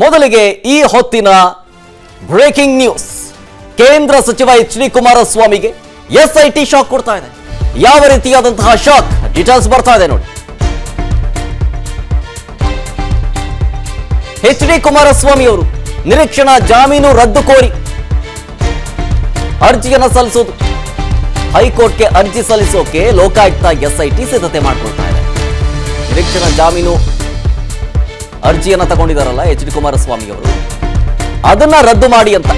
ಮೊದಲಿಗೆ ಈ ಹೊತ್ತಿನ ಬ್ರೇಕಿಂಗ್ ನ್ಯೂಸ್. ಕೇಂದ್ರ ಸಚಿವ ಎಚ್.ಡಿ. ಕುಮಾರಸ್ವಾಮಿಗೆ ಎಸ್ಐಟಿ ಶಾಕ್ ಕೊಡ್ತಾ ಇದೆ. ಯಾವ ರೀತಿಯಾದಂತಹ ಶಾಕ್, ಡೀಟೇಲ್ಸ್ ಬರ್ತಾ ಇದೆ ನೋಡಿ. ಎಚ್.ಡಿ. ಕುಮಾರಸ್ವಾಮಿ ಅವರು ನಿರೀಕ್ಷಣಾ ಜಾಮೀನು ರದ್ದು ಕೋರಿ ಅರ್ಜಿಯನ್ನು ಸಲ್ಲಿಸೋದು. ಹೈಕೋರ್ಟ್ಗೆ ಅರ್ಜಿ ಸಲ್ಲಿಸೋಕೆ ಲೋಕಾಯುಕ್ತ ಎಸ್ಐಟಿ ಸಿದ್ಧತೆ ಮಾಡಿಕೊಳ್ತಾ ಇದೆ. ನಿರೀಕ್ಷಣಾ ಜಾಮೀನು ಅರ್ಜಿಯನ್ನ ತಗೊಂಡಿದ್ದಾರಲ್ಲ ಎಚ್.ಡಿ. ಕುಮಾರಸ್ವಾಮಿ ಅವರು, ಅದನ್ನ ರದ್ದು ಮಾಡಿ ಅಂತ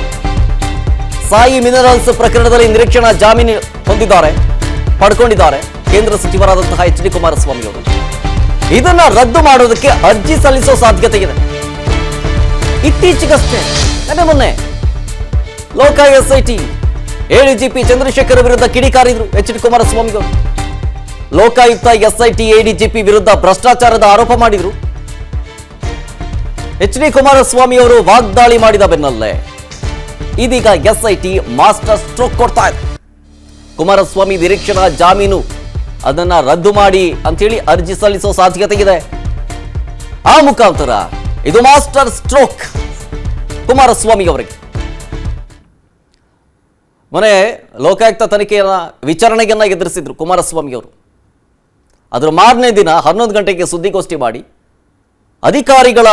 ಸಾಯಿ ಮಿನರಲ್ಸ್ ಪ್ರಕರಣದಲ್ಲಿ ನಿರೀಕ್ಷಣಾ ಜಾಮೀನು ಪಡ್ಕೊಂಡಿದ್ದಾರೆ ಕೇಂದ್ರ ಸಚಿವರಾದಂತಹ ಎಚ್.ಡಿ. ಕುಮಾರಸ್ವಾಮಿ ಅವರು. ಇದನ್ನ ರದ್ದು ಮಾಡೋದಕ್ಕೆ ಅರ್ಜಿ ಸಲ್ಲಿಸೋ ಸಾಧ್ಯತೆ ಇದೆ. ಇತ್ತೀಚೆಗಷ್ಟೇ ಮೊನ್ನೆ ಲೋಕಾಯುಕ್ತ ಎಸ್ಐಟಿ ಎಡಿಜಿಪಿ ಚಂದ್ರಶೇಖರ್ ವಿರುದ್ಧ ಕಿಡಿಕಾರಿದ್ರು ಎಚ್.ಡಿ. ಕುಮಾರಸ್ವಾಮಿ ಅವರು. ಲೋಕಾಯುಕ್ತ ಎಸ್ಐಟಿ ಎಡಿಜಿಪಿ ವಿರುದ್ಧ ಭ್ರಷ್ಟಾಚಾರದ ಆರೋಪ ಮಾಡಿದ್ರು. ಎಚ್.ಡಿ. ಕುಮಾರಸ್ವಾಮಿ ಅವರು ವಾಗ್ದಾಳಿ ಮಾಡಿದ ಬೆನ್ನಲ್ಲೇ ಇದೀಗ ಎಸ್ಐಟಿ ಮಾಸ್ಟರ್ ಸ್ಟ್ರೋಕ್ ಕೊಡ್ತಾ ಇದೆ. ಕುಮಾರಸ್ವಾಮಿ ನಿರೀಕ್ಷಣಾ ಜಾಮೀನು ಅದನ್ನ ರದ್ದು ಮಾಡಿ ಅಂತೇಳಿ ಅರ್ಜಿ ಸಲ್ಲಿಸೋ ಸಾಧ್ಯತೆ ಇದೆ. ಆ ಮುಖಾಂತರ ಇದು ಮಾಸ್ಟರ್ ಸ್ಟ್ರೋಕ್ ಕುಮಾರಸ್ವಾಮಿ ಅವರಿಗೆ. ಮೊನ್ನೆ ಲೋಕಾಯುಕ್ತ ತನಿಖೆಯನ್ನ ವಿಚಾರಣೆಯನ್ನ ಎದುರಿಸಿದ್ರು ಕುಮಾರಸ್ವಾಮಿ ಅವರು. ಅದರ ಮಾರನೇ ದಿನ 11 ಗಂಟೆಗೆ ಸುದ್ದಿಗೋಷ್ಠಿ ಮಾಡಿ ಅಧಿಕಾರಿಗಳ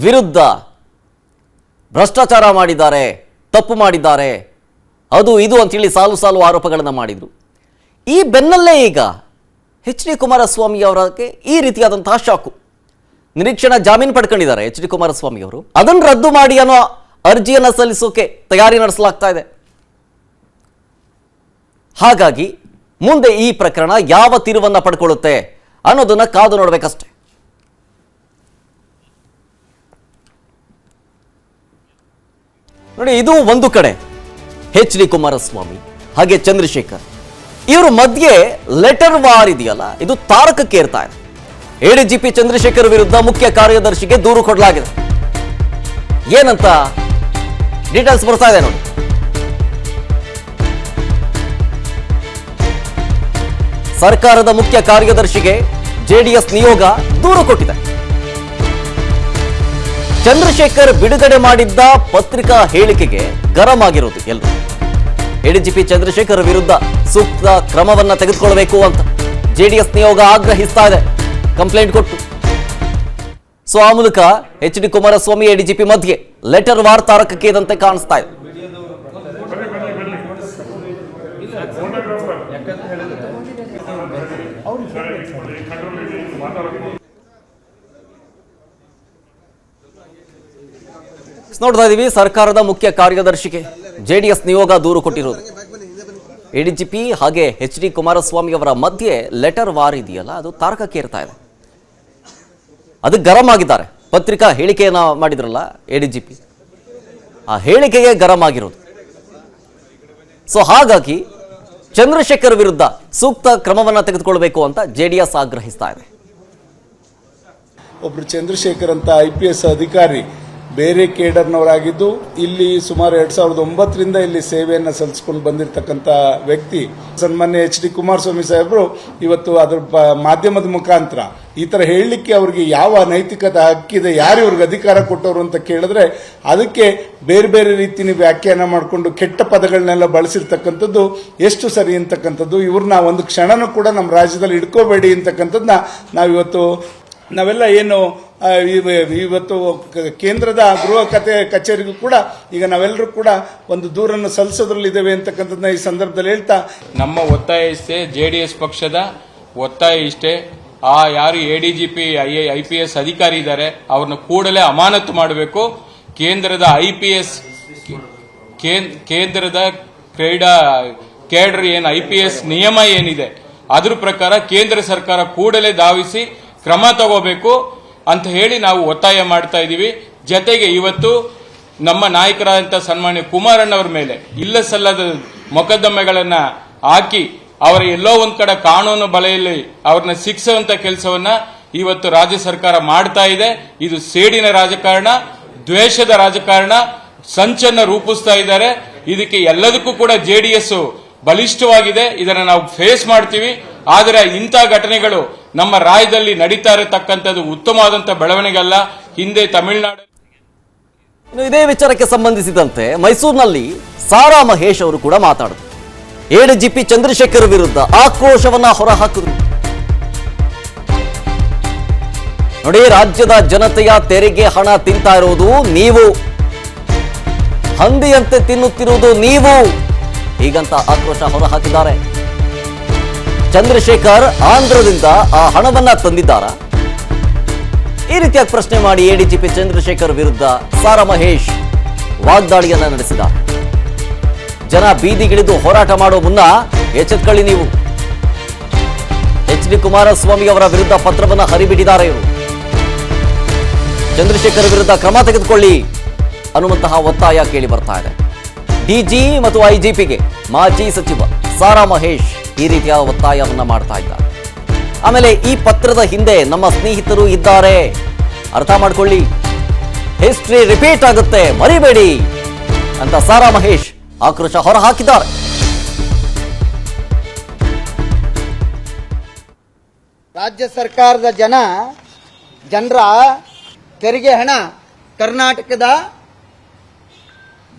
ವಿರುದ್ಧ ಭ್ರಷ್ಟಾಚಾರ ಮಾಡಿದ್ದಾರೆ, ತಪ್ಪು ಮಾಡಿದ್ದಾರೆ, ಅದು ಇದು ಅಂತೇಳಿ ಸಾಲು ಆರೋಪಗಳನ್ನು ಮಾಡಿದ್ರು. ಈ ಬೆನ್ನಲ್ಲೇ ಈಗ ಎಚ್.ಡಿ. ಕುಮಾರಸ್ವಾಮಿ ಅವರಿಗೆ ಈ ರೀತಿಯಾದಂತಹ ಶಾಕು. ನಿರೀಕ್ಷಣಾ ಜಾಮೀನು ಪಡ್ಕೊಂಡಿದ್ದಾರೆ ಎಚ್.ಡಿ. ಕುಮಾರಸ್ವಾಮಿ ಅವರು. ಅದನ್ನು ರದ್ದು ಮಾಡಿ ಅನ್ನೋ ಅರ್ಜಿಯನ್ನು ಸಲ್ಲಿಸೋಕೆ ತಯಾರಿ ನಡೆಸಲಾಗ್ತಾ ಇದೆ. ಹಾಗಾಗಿ ಮುಂದೆ ಈ ಪ್ರಕರಣ ಯಾವ ತಿರುವನ್ನ ಪಡ್ಕೊಳ್ಳುತ್ತೆ ಅನ್ನೋದನ್ನ ಕಾದು ನೋಡಬೇಕಷ್ಟೇ. ನೋಡಿ, ಇದು ಒಂದು ಕಡೆ ಎಚ್.ಡಿ. ಕುಮಾರಸ್ವಾಮಿ ಹಾಗೆ ಚಂದ್ರಶೇಖರ್ ಇವರು ಮಧ್ಯೆ ಲೆಟರ್ ವಾರ್ ಇದೆಯಲ್ಲ, ಇದು ತಾರಕಕ್ಕೆ ಏರ್ತಾ ಇದೆ. ಎಡಿಜಿಪಿ ಚಂದ್ರಶೇಖರ್ ವಿರುದ್ಧ ಮುಖ್ಯ ಕಾರ್ಯದರ್ಶಿಗೆ ದೂರು ಕೊಡಲಾಗಿದೆ. ಏನಂತ ಡೀಟೇಲ್ಸ್ ಬರ್ತಾ ಇದೆ ನೋಡಿ. ಸರ್ಕಾರದ ಮುಖ್ಯ ಕಾರ್ಯದರ್ಶಿಗೆ ಜೆಡಿಎಸ್ ನಿಯೋಗ ದೂರು ಕೊಟ್ಟಿದೆ. ಚಂದ್ರಶೇಖರ್ ಬಿಡುಗಡೆ ಮಾಡಿದ್ದ ಪತ್ರಿಕಾ ಹೇಳಿಕೆಗೆ ಗರಂ ಆಗಿರೋದು ಎಲ್ಲರೂ. ಎಡಿಜಿಪಿ ಚಂದ್ರಶೇಖರ್ ವಿರುದ್ಧ ಸೂಕ್ತ ಕ್ರಮವನ್ನ ತೆಗೆದುಕೊಳ್ಳಬೇಕು ಅಂತ ಜೆಡಿಎಸ್ ನಿಯೋಗ ಆಗ್ರಹಿಸ್ತಾ ಇದೆ ಕಂಪ್ಲೇಂಟ್ ಕೊಟ್ಟು. ಸೊ ಆ ಮೂಲಕ ಎಚ್.ಡಿ. ಕುಮಾರಸ್ವಾಮಿ ಎಡಿಜಿಪಿ ಮಧ್ಯೆ ಲೆಟರ್ ವಾರ್ ತಾರಕಕ್ಕೆ ಇದಂತೆ ಕಾಣಿಸ್ತಾ ಇದೆ. ನೋಡ್ತಾ ಇದೀವಿ, ಸರ್ಕಾರದ ಮುಖ್ಯ ಕಾರ್ಯದರ್ಶಿಗೆ ಜೆಡಿಎಸ್ ನಿಯೋಗ ದೂರು ಕೊಟ್ಟಿರೋದು. ಎಡಿಜಿಪಿ ಹಾಗೆ ಎಚ್.ಡಿ. ಕುಮಾರಸ್ವಾಮಿ ಅವರ ಮಧ್ಯೆ ಲೆಟರ್ ವಾರ್ ಇದೆಯಲ್ಲ, ಅದು ತಾರಕಕ್ಕೆ ಏರ್ತಾ ಇದೆ. ಅದು ಗರಂ ಆಗಿದ್ದಾರೆ. ಪತ್ರಿಕಾ ಹೇಳಿಕೆಯನ್ನ ಮಾಡಿದ್ರಲ್ಲ ಎಡಿಜಿಪಿ, ಆ ಹೇಳಿಕೆಗೆ ಗರಂ ಆಗಿರೋದು. ಸೊ ಹಾಗಾಗಿ ಚಂದ್ರಶೇಖರ್ ವಿರುದ್ಧ ಸೂಕ್ತ ಕ್ರಮವನ್ನ ತೆಗೆದುಕೊಳ್ಬೇಕು ಅಂತ ಜೆಡಿಎಸ್ ಆಗ್ರಹಿಸ್ತಾ ಇದೆ. ಒಬ್ರು ಚಂದ್ರಶೇಖರ್ ಅಂತ IPS ಅಧಿಕಾರಿ ಬೇರೆ ಕೇಡರ್ನವರಾಗಿದ್ದು ಇಲ್ಲಿ ಸುಮಾರು 2009ರಿಂದ ಇಲ್ಲಿ ಸೇವೆಯನ್ನು ಸಲ್ಲಿಸಿಕೊಂಡು ಬಂದಿರತಕ್ಕಂಥ ವ್ಯಕ್ತಿ. ಸನ್ಮಾನ್ಯ ಎಚ್.ಡಿ. ಕುಮಾರಸ್ವಾಮಿ ಸಾಹೇಬರು ಇವತ್ತು ಅದರ ಮಾಧ್ಯಮದ ಮುಖಾಂತರ ಈ ತರ ಹೇಳಲಿಕ್ಕೆ ಅವ್ರಿಗೆ ಯಾವ ನೈತಿಕತೆ ಹಕ್ಕಿದೆ, ಯಾರು ಇವ್ರಿಗೆ ಅಧಿಕಾರ ಕೊಟ್ಟವರು ಅಂತ ಕೇಳಿದ್ರೆ ಅದಕ್ಕೆ ಬೇರೆ ಬೇರೆ ರೀತಿಯ ವ್ಯಾಖ್ಯಾನ ಮಾಡಿಕೊಂಡು ಕೆಟ್ಟ ಪದಗಳನ್ನೆಲ್ಲ ಬಳಸಿರ್ತಕ್ಕಂಥದ್ದು ಎಷ್ಟು ಸರಿ ಅಂತಕ್ಕಂಥದ್ದು. ಇವ್ರನ್ನ ಒಂದು ಕ್ಷಣನೂ ಕೂಡ ನಮ್ಮ ರಾಜ್ಯದಲ್ಲಿ ಇಟ್ಕೋಬೇಡಿ ಅಂತಕ್ಕಂಥದ್ದನ್ನ ನಾವೆಲ್ಲ ಏನು ಇವತ್ತು ಕೇಂದ್ರದ ಗೃಹ ಕಚೇರಿಗೂ ಕೂಡ ಈಗ ನಾವೆಲ್ಲರೂ ಕೂಡ ಒಂದು ದೂರನ್ನು ಸಲ್ಲಿಸೋದ್ರಲ್ಲಿದ್ದೇವೆ ಅಂತಕ್ಕಂಥದ್ದನ್ನ ಈ ಸಂದರ್ಭದಲ್ಲಿ ಹೇಳ್ತಾ, ನಮ್ಮ ಒತ್ತಾಯ ಇಷ್ಟೇ, ಜೆಡಿಎಸ್ ಪಕ್ಷದ ಒತ್ತಾಯ ಇಷ್ಟೇ. ಯಾರು ADGP IPS ಅಧಿಕಾರಿ ಇದ್ದಾರೆ ಅವ್ರನ್ನ ಕೂಡಲೇ ಅಮಾನತು ಮಾಡಬೇಕು. ಕೇಂದ್ರದ IPS ಕೇಂದ್ರದ ಕೇಡರ್ ಏನು IPS ನಿಯಮ ಏನಿದೆ ಅದ್ರ ಪ್ರಕಾರ ಕೇಂದ್ರ ಸರ್ಕಾರ ಕೂಡಲೇ ಧಾವಿಸಿ ಕ್ರಮ ತಗೋಬೇಕು ಅಂತ ಹೇಳಿ ನಾವು ಒತ್ತಾಯ ಮಾಡ್ತಾ ಇದ್ದೀವಿ. ಜತೆಗೆ ಇವತ್ತು ನಮ್ಮ ನಾಯಕರಾದಂಥ ಸನ್ಮಾನ್ಯ ಕುಮಾರಣ್ಣವರ ಮೇಲೆ ಇಲ್ಲ ಸಲ್ಲದ ಮೊಕದ್ದಮೆಗಳನ್ನ ಹಾಕಿ ಅವರ ಎಲ್ಲೋ ಒಂದ್ ಕಡೆ ಕಾನೂನು ಬಲೆಯಲ್ಲಿ ಅವ್ರನ್ನ ಶಿಕ್ಷಿಸುವಂತ ಕೆಲಸವನ್ನ ಇವತ್ತು ರಾಜ್ಯ ಸರ್ಕಾರ ಮಾಡ್ತಾ ಇದೆ. ಇದು ಸೇಡಿನ ರಾಜಕಾರಣ, ದ್ವೇಷದ ರಾಜಕಾರಣ, ಸಂಚನ್ನ ರೂಪಿಸ್ತಾ ಇದ್ದಾರೆ. ಇದಕ್ಕೆ ಎಲ್ಲದಕ್ಕೂ ಕೂಡ ಜೆಡಿಎಸ್ ಬಲಿಷ್ಠವಾಗಿದೆ. ಇದನ್ನ ನಾವು ಫೇಸ್ ಮಾಡ್ತೀವಿ. ಆದರೆ ಇಂಥ ಘಟನೆಗಳು ನಮ್ಮ ರಾಜ್ಯದಲ್ಲಿ ನಡೀತಾ ಇರತಕ್ಕಂಥದ್ದು ಉತ್ತಮವಾದಂಥ ಬೆಳವಣಿಗೆ ಅಲ್ಲ. ಹಿಂದೆ ತಮಿಳುನಾಡು ಇನ್ನು ಇದೇ ವಿಚಾರಕ್ಕೆ ಸಂಬಂಧಿಸಿದಂತೆ ಮೈಸೂರಿನಲ್ಲಿ ಸಾರಾ ಮಹೇಶ್ ಅವರು ಕೂಡ ಮಾತಾಡಿದ್ರು. ಎಡಿಜಿಪಿ ಚಂದ್ರಶೇಖರ್ ವಿರುದ್ಧ ಆಕ್ರೋಶವನ್ನ ಹೊರಹಾಕಿದ್ರು. ನೋಡಿ, ರಾಜ್ಯದ ಜನತೆಯ ತೆರಿಗೆ ಹಣ ತಿಂತಾ ಇರೋದು ನೀವು, ಹಂದಿಯಂತೆ ತಿನ್ನುತ್ತಿರುವುದು ನೀವು, ಹೀಗಂತ ಆಕ್ರೋಶ ಹೊರಹಾಕಿದ್ದಾರೆ. ಚಂದ್ರಶೇಖರ್ ಆಂಧ್ರದಿಂದ ಆ ಹಣವನ್ನ ತಂದಿದ್ದಾರಾ? ಈ ರೀತಿಯಾಗಿ ಪ್ರಶ್ನೆ ಮಾಡಿ ಎಡಿಜಿಪಿ ಚಂದ್ರಶೇಖರ್ ವಿರುದ್ಧ ಸಾರಾ ಮಹೇಶ್ ವಾಗ್ದಾಳಿಯನ್ನ ನಡೆಸಿದ್ದಾರೆ. ಜನ ಬೀದಿಗಿಳಿದು ಹೋರಾಟ ಮಾಡೋ ಮುನ್ನ ಎಚ್ಚೆತ್ಕೊಳ್ಳಿ ನೀವು. HD ಕುಮಾರಸ್ವಾಮಿ ಅವರ ವಿರುದ್ಧ ಪತ್ರವನ್ನು ಹರಿಬಿಟ್ಟಿದ್ದಾರೆ ಇವರು. ಚಂದ್ರಶೇಖರ್ ವಿರುದ್ಧ ಕ್ರಮ ತೆಗೆದುಕೊಳ್ಳಿ ಅನ್ನುವಂತಹ ಒತ್ತಾಯ ಕೇಳಿ ಬರ್ತಾ ಇದೆ. ಡಿಜಿ ಮತ್ತು IGPಗೆ ಮಾಜಿ ಸಚಿವ ಸಾರಾ ಮಹೇಶ್ ಈ ರೀತಿಯ ಒತ್ತಾಯವನ್ನ ಮಾಡ್ತಾ ಇದ್ದಾರೆ. ಆಮೇಲೆ ಈ ಪತ್ರದ ಹಿಂದೆ ನಮ್ಮ ಸ್ನೇಹಿತರು ಇದ್ದಾರೆ, ಅರ್ಥ ಮಾಡ್ಕೊಳ್ಳಿ, ಹಿಸ್ಟ್ರಿ ರಿಪೀಟ್ ಆಗುತ್ತೆ, ಮರಿಬೇಡಿ ಅಂತ ಸಾರಾ ಮಹೇಶ್ ಆಕ್ರೋಶ ಹೊರಹಾಕಿದ್ದಾರೆ. ರಾಜ್ಯ ಸರ್ಕಾರದ ಜನರ ತೆರಿಗೆ ಹಣ ಕರ್ನಾಟಕದ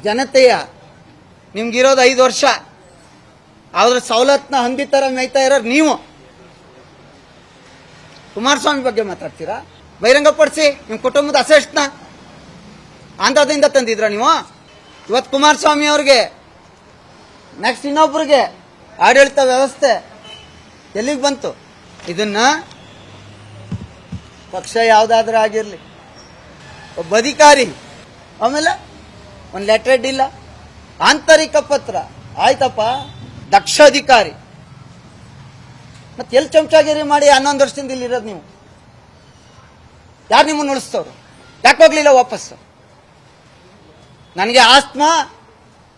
ಜನತೆಯ ನಿಮ್ಗಿರೋದು 5 ವರ್ಷ, ಆದ್ರೆ ಸವಲತ್ತನ್ನ ಹಂದಿ ಥರ ಮೇಯ್ತಾ ಇರೋರು ನೀವು. ಕುಮಾರಸ್ವಾಮಿ ಬಗ್ಗೆ ಮಾತಾಡ್ತೀರಾ? ಬಹಿರಂಗಪಡಿಸಿ ನಿಮ್ಮ ಕುಟುಂಬದ ಅಸೆಟ್ನ ಆಂಧ್ರದಿಂದ ತಂದಿದ್ರ ನೀವು. ಇವತ್ತು ಕುಮಾರಸ್ವಾಮಿ ಅವ್ರಿಗೆ, ನೆಕ್ಸ್ಟ್ ಇನ್ನೊಬ್ಬರಿಗೆ ಆಡಳಿತ ವ್ಯವಸ್ಥೆ ಎಲ್ಲಿಗೆ ಬಂತು? ಇದನ್ನ ಪಕ್ಷ ಯಾವುದಾದ್ರೂ ಆಗಿರಲಿ, ಒಬ್ಬ ಅಧಿಕಾರಿ ಆಮೇಲೆ ಒಂದು ಲೆಟರ್ ಇಲ್ಲ, ಆಂತರಿಕ ಪತ್ರ ಆಯ್ತಪ್ಪ, ದಕ್ಷ ಅಧಿಕಾರಿ, ಮತ್ತೆ ಎಲ್ಲಿ ಚಮಚಾಗಿರಿ ಮಾಡಿ 11 ವರ್ಷದಿಂದ ಇಲ್ಲಿರೋದು ನೀವು? ಯಾರು ನಿಮ್ಮನ್ನು ಉಳಿಸ್ತವ್ರು? ಯಾಕೆ ಹೋಗ್ಲಿಲ್ಲ ವಾಪಸ್? ನನಗೆ ಆಸ್ಮಾ,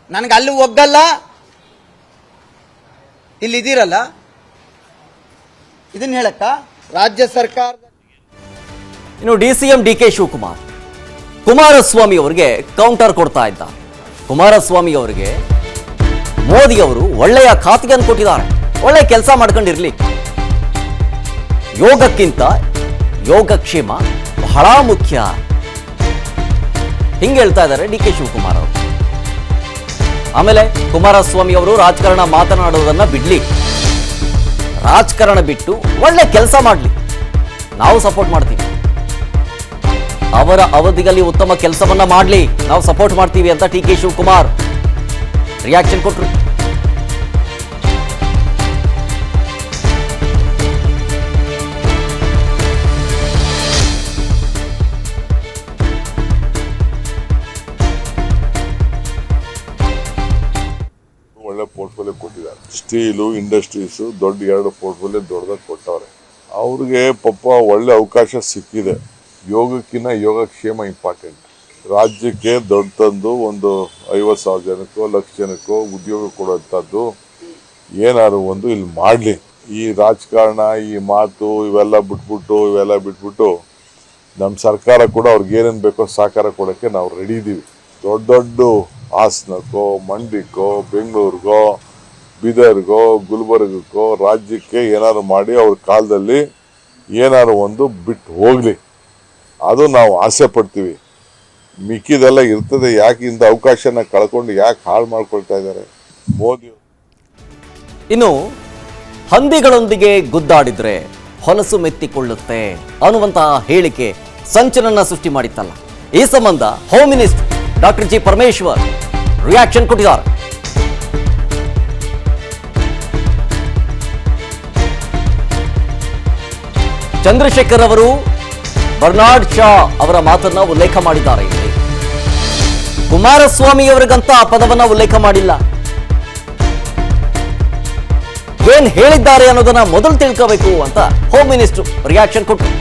ನನಗೆ ಅಲ್ಲಿ ಒಗ್ಗಲ್ಲ, ಇಲ್ಲಿದ್ದೀರಲ್ಲ, ಇದನ್ನ ಹೇಳಕ್ಕ ರಾಜ್ಯ ಸರ್ಕಾರದ. ಇನ್ನು DCM DK ಶಿವಕುಮಾರ್ ಕುಮಾರಸ್ವಾಮಿ ಅವರಿಗೆ ಕೌಂಟರ್ ಕೊಡ್ತಾ ಇದ್ದ. ಕುಮಾರಸ್ವಾಮಿ ಅವರಿಗೆ ಮೋದಿ ಅವರು ಒಳ್ಳೆಯ ಖಾತೆಯನ್ನು ಕೊಟ್ಟಿದ್ದಾರೆ, ಒಳ್ಳೆ ಕೆಲಸ ಮಾಡ್ಕೊಂಡಿರ್ಲಿ, ಯೋಗಕ್ಕಿಂತ ಯೋಗಕ್ಷೇಮ ಬಹಳ ಮುಖ್ಯ, ಹಿಂಗೆ ಹೇಳ್ತಾ ಇದ್ದಾರೆ DK ಶಿವಕುಮಾರ್ ಅವರು. ಆಮೇಲೆ ಕುಮಾರಸ್ವಾಮಿ ಅವರು ರಾಜಕಾರಣ ಮಾತನಾಡುವುದನ್ನ ಬಿಡ್ಲಿ, ರಾಜಕಾರಣ ಬಿಟ್ಟು ಒಳ್ಳೆ ಕೆಲಸ ಮಾಡಲಿ, ನಾವು ಸಪೋರ್ಟ್ ಮಾಡ್ತೀವಿ, ಅವರ ಅವಧಿಯಲ್ಲಿ ಉತ್ತಮ ಕೆಲಸವನ್ನ ಮಾಡಲಿ, ನಾವು ಸಪೋರ್ಟ್ ಮಾಡ್ತೀವಿ ಅಂತ TK ಶಿವಕುಮಾರ್ ರಿಯಾಕ್ಷನ್ ಕೊಟ್ಟರು. ಒಳ್ಳೆ ಪೋರ್ಟ್ಫೋಲಿಯೋ ಕೊಟ್ಟಿದ್ದಾರೆ. ಸ್ಟೀಲು, ಇಂಡಸ್ಟ್ರೀಸು ದೊಡ್ಡ 2 ಪೋರ್ಟ್ಫೋಲಿಯೋ ದೊಡ್ಡದಾಗಿ ಕೊಟ್ಟವ್ರೆ. ಅವ್ರಿಗೆ ಪಾಪ ಒಳ್ಳೆ ಅವಕಾಶ ಸಿಕ್ಕಿದೆ. ಯೋಗಕ್ಕಿಂತ ಯೋಗಕ್ಷೇಮ ಇಂಪಾರ್ಟೆಂಟ್. ರಾಜ್ಯಕ್ಕೆ ದೊಡ್ಡ ತಂದು ಒಂದು 50,000 ಜನಕ್ಕೋ 1,00,000 ಜನಕ್ಕೋ ಉದ್ಯೋಗ ಕೊಡುವಂಥದ್ದು ಏನಾದ್ರು ಒಂದು ಇಲ್ಲಿ ಮಾಡಲಿ. ಈ ರಾಜಕಾರಣ, ಈ ಮಾತು ಇವೆಲ್ಲ ಬಿಟ್ಬಿಟ್ಟು ನಮ್ಮ ಸರ್ಕಾರ ಕೂಡ ಅವ್ರಿಗೆ ಏನೇನು ಬೇಕೋ ಸಹಕಾರ ಕೊಡೋಕ್ಕೆ ನಾವು ರೆಡಿ ಇದ್ದೀವಿ. ದೊಡ್ಡ ಹಾಸನಕ್ಕೋ, ಮಂಡ್ಯಕ್ಕೋ, ಬೆಂಗಳೂರಿಗೋ, ಬೀದರ್ಗೋ, ಗುಲ್ಬರ್ಗಕ್ಕೋ ರಾಜ್ಯಕ್ಕೆ ಏನಾದ್ರು ಮಾಡಿ ಅವ್ರ ಕಾಲದಲ್ಲಿ ಏನಾದ್ರು ಒಂದು ಬಿಟ್ಟು ಹೋಗಲಿ, ಅದು ನಾವು ಆಸೆ ಪಡ್ತೀವಿ. ಮಿಕ್ಕಿದೆಲ್ಲ ಇರ್ತದೆ. ಯಾಕೆ ಇಂಥ ಅವಕಾಶನ ಕಳ್ಕೊಂಡು ಯಾಕೆ ಹಾಳು ಮಾಡ್ಕೊಳ್ತಾ ಇದ್ದಾರೆ ಮೋದಿ? ಇನ್ನು ಹಂದಿಗಳೊಂದಿಗೆ ಗುದ್ದಾಡಿದ್ರೆ ಹೊಲಸು ಮೆತ್ತಿಕೊಳ್ಳುತ್ತೆ ಅನ್ನುವಂತಹ ಹೇಳಿಕೆ ಸಂಚಲನ ಸೃಷ್ಟಿ ಮಾಡಿತ್ತಲ್ಲ. ಈ ಸಂಬಂಧ home minister doctor G Parameshwar reaction ಕೊಟ್ಟಿದ್ದಾರೆ. ಚಂದ್ರಶೇಖರ್ ಅವರು ಬರ್ನಾರ್ಡ್ ಶಾ ಅವರ ಮಾತನ್ನ ಉಲ್ಲೇಖ ಮಾಡಿದ್ದಾರೆ. ಇಲ್ಲಿ ಕುಮಾರಸ್ವಾಮಿ ಅವರಿಗಂತ ಆ ಪದವನ್ನ ಉಲ್ಲೇಖ ಮಾಡಿಲ್ಲ. ಏನ್ ಹೇಳಿದ್ದಾರೆ ಅನ್ನೋದನ್ನ ಮೊದಲು ತಿಳ್ಕೋಬೇಕು ಅಂತ ಹೋಮ್ ಮಿನಿಸ್ಟರ್ ರಿಯಾಕ್ಷನ್ ಕೊಟ್ಟರು.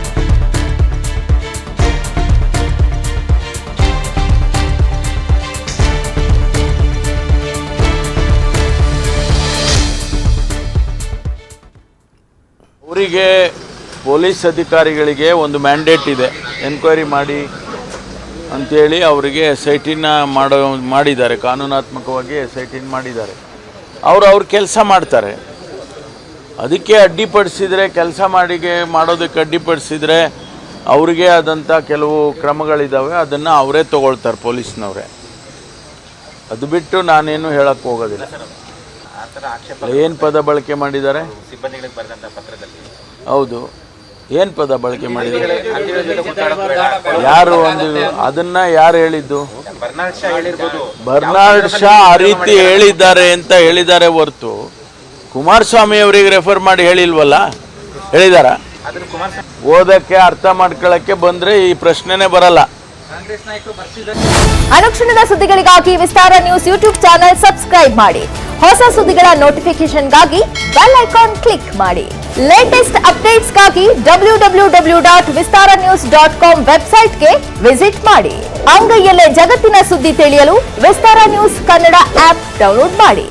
ಅವರಿಗೆ ಪೊಲೀಸ್ ಅಧಿಕಾರಿಗಳಿಗೆ ಒಂದು ಮ್ಯಾಂಡೇಟ್ ಇದೆ, ಎನ್ಕ್ವೈರಿ ಮಾಡಿ ಅಂಥೇಳಿ ಅವರಿಗೆ SIT ಮಾಡಿದ್ದಾರೆ, ಕಾನೂನಾತ್ಮಕವಾಗಿ SIT ಮಾಡಿದ್ದಾರೆ. ಅವ್ರ ಕೆಲಸ ಮಾಡ್ತಾರೆ. ಅದಕ್ಕೆ ಅಡ್ಡಿಪಡಿಸಿದರೆ, ಕೆಲಸ ಮಾಡೋದಕ್ಕೆ ಅಡ್ಡಿಪಡಿಸಿದರೆ ಅವ್ರಿಗೆ ಆದಂಥ ಕೆಲವು ಕ್ರಮಗಳಿದ್ದಾವೆ, ಅದನ್ನು ಅವರೇ ತಗೊಳ್ತಾರೆ ಪೊಲೀಸ್ನವರೇ. ಅದು ಬಿಟ್ಟು ನಾನೇನು ಹೇಳಕ್ಕೆ ಹೋಗೋದಿಲ್ಲ. ಏನು ಪದ ಬಳಕೆ ಮಾಡಿದ್ದಾರೆ? ಹೌದು, ಏನು ಪದ ಬಳಕೆ ಮಾಡಿದ್ದಾರೆ? ಯಾರು ಅದನ್ನ ಯಾರು ಹೇಳಿದ್ದು? ಬರ್ನಾರ್ಡ್ ಶಾ ಆ ರೀತಿ ಹೇಳಿದ್ದಾರೆ ಅಂತ ಹೇಳಿದ್ದಾರೆ ಹೊರತು ಕುಮಾರಸ್ವಾಮಿ ಅವರಿಗೆ ರೆಫರ್ ಮಾಡಿ ಹೇಳಿಲ್ವಲ್ಲ. ಹೇಳಿದಾರ? ಓದಕ್ಕೆ ಅರ್ಥ ಮಾಡ್ಕೊಳ್ಳಕ್ಕೆ ಬಂದ್ರೆ ಈ ಪ್ರಶ್ನೆನೇ ಬರಲ್ಲ. ಅನುಕ್ಷಣದ ಸುದ್ದಿಗಳಿಗಾಗಿ ವಿಸ್ತಾರ ನ್ಯೂಸ್ ಯೂಟ್ಯೂಬ್ ಚಾನೆಲ್ ಸಬ್ಸ್ಕ್ರೈಬ್ ಮಾಡಿ. ಹೊಸ ಸುದ್ದಿಗಳ ನೋಟಿಫಿಕೇಶನ್ಗಾಗಿ ಬೆಲ್ ಐಕಾನ್ ಕ್ಲಿಕ್ ಮಾಡಿ. ಲೇಟೆಸ್ಟ್ ಅಪ್ಡೇಟ್ಸ್ಗಾಗಿ www.vistaranews.com ವೆಬ್ಸೈಟ್ಗೆ ವಿಸಿಟ್ ಮಾಡಿ. ಅಂಗೈಯಲ್ಲೇ ಜಗತ್ತಿನ ಸುದ್ದಿ ತಿಳಿಯಲು ವಿಸ್ತಾರ ನ್ಯೂಸ್ ಕನ್ನಡ ಆಪ್ ಡೌನ್ಲೋಡ್ ಮಾಡಿ.